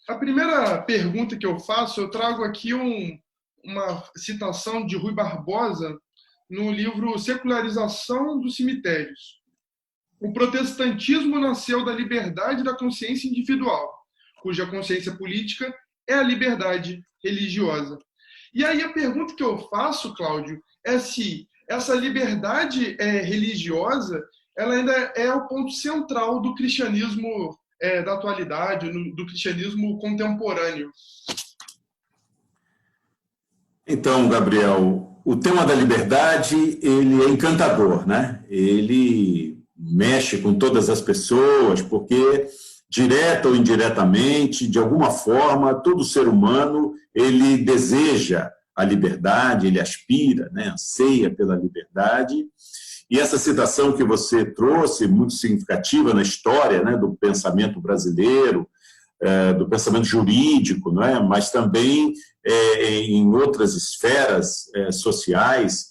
A primeira pergunta que eu faço, eu trago aqui uma citação de Rui Barbosa no livro Secularização dos Cemitérios. O protestantismo nasceu da liberdade da consciência individual, cuja consciência política é a liberdade religiosa. E aí a pergunta que eu faço, Cláudio, é se essa liberdade religiosa ela ainda é o ponto central do cristianismo da atualidade, do cristianismo contemporâneo. Então, Gabriel, o tema da liberdade, ele é encantador, né? Ele mexe com todas as pessoas, porque, direta ou indiretamente, de alguma forma, todo ser humano, ele deseja a liberdade, ele aspira, né? Anseia pela liberdade. E essa citação que você trouxe, muito significativa na história, né, do pensamento brasileiro, do pensamento jurídico, não é? Mas também em outras esferas sociais,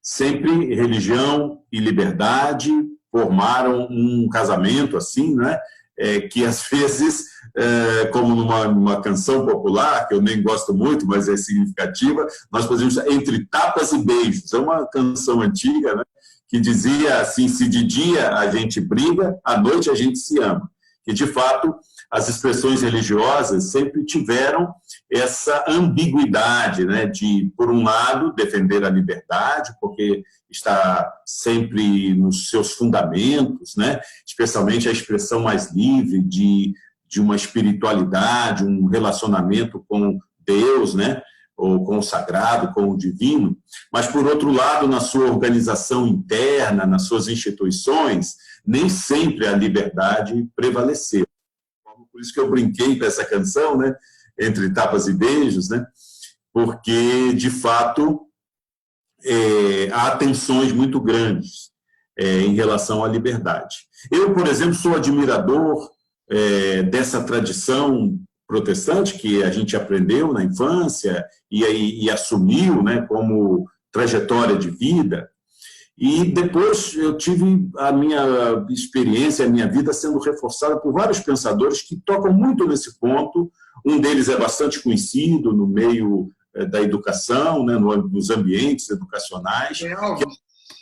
sempre religião e liberdade formaram um casamento assim, né? Que às vezes, como numa canção popular, que eu nem gosto muito, mas é significativa, nós fazemos entre tapas e beijos. É uma canção antiga, né? Que dizia assim, se de dia a gente briga, à noite a gente se ama. Que, de fato, as expressões religiosas sempre tiveram essa ambiguidade, né, de, por um lado, defender a liberdade, porque está sempre nos seus fundamentos, né, especialmente a expressão mais livre de uma espiritualidade, um relacionamento com Deus, né, ou com o sagrado, com o divino, mas, por outro lado, na sua organização interna, nas suas instituições, nem sempre a liberdade prevaleceu. Por isso que eu brinquei com essa canção, né, entre tapas e beijos, né, porque, de fato, há tensões muito grandes em relação à liberdade. Eu, por exemplo, sou admirador dessa tradição protestante que a gente aprendeu na infância e assumiu, né, como trajetória de vida. E depois eu tive a minha experiência, a minha vida sendo reforçada por vários pensadores que tocam muito nesse ponto. Um deles é bastante conhecido no meio da educação, né, nos ambientes educacionais, que é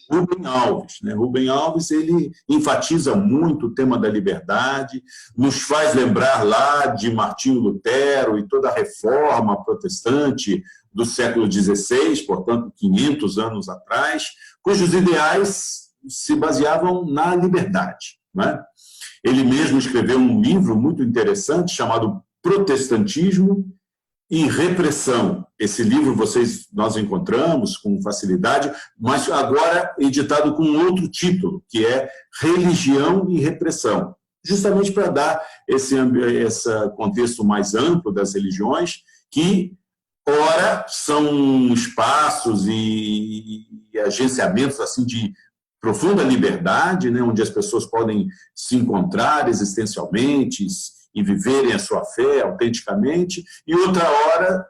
Rubem Alves. Né? Rubem Alves, ele enfatiza muito o tema da liberdade, nos faz lembrar lá de Martinho Lutero e toda a reforma protestante do século XVI, portanto, 500 anos atrás, cujos ideais se baseavam na liberdade. Né? Ele mesmo escreveu um livro muito interessante chamado Protestantismo e Repressão. Esse livro nós encontramos com facilidade, mas agora editado com outro título, que é Religião e Repressão, justamente para dar esse contexto mais amplo das religiões, que, ora, são espaços e agenciamentos assim, de profunda liberdade, né, onde as pessoas podem se encontrar existencialmente e viverem a sua fé autenticamente, e outra hora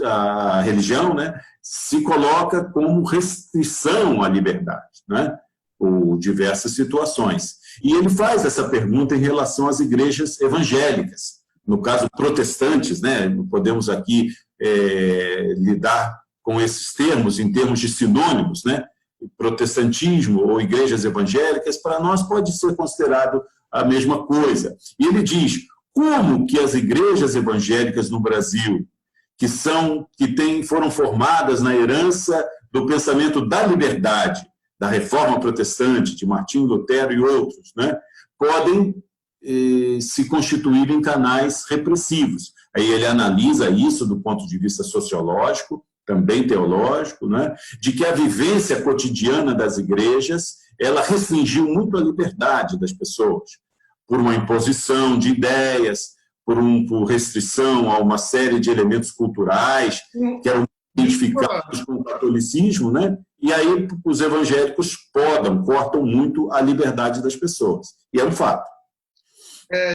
a religião, né, se coloca como restrição à liberdade, né, por diversas situações. E ele faz essa pergunta em relação às igrejas evangélicas, no caso protestantes, né, podemos aqui lidar com esses termos em termos de sinônimos, né, protestantismo ou igrejas evangélicas, para nós pode ser considerado a mesma coisa. E ele diz, como que as igrejas evangélicas no Brasil, que foram formadas na herança do pensamento da liberdade, da reforma protestante, de Martinho Lutero e outros, né, podem se constituir em canais repressivos. Aí ele analisa isso do ponto de vista sociológico, também teológico, né, de que a vivência cotidiana das igrejas ela restringiu muito a liberdade das pessoas, por uma imposição de ideias, por restrição a uma série de elementos culturais que eram identificados com o catolicismo, né? E aí os evangélicos cortam muito a liberdade das pessoas. E é um fato.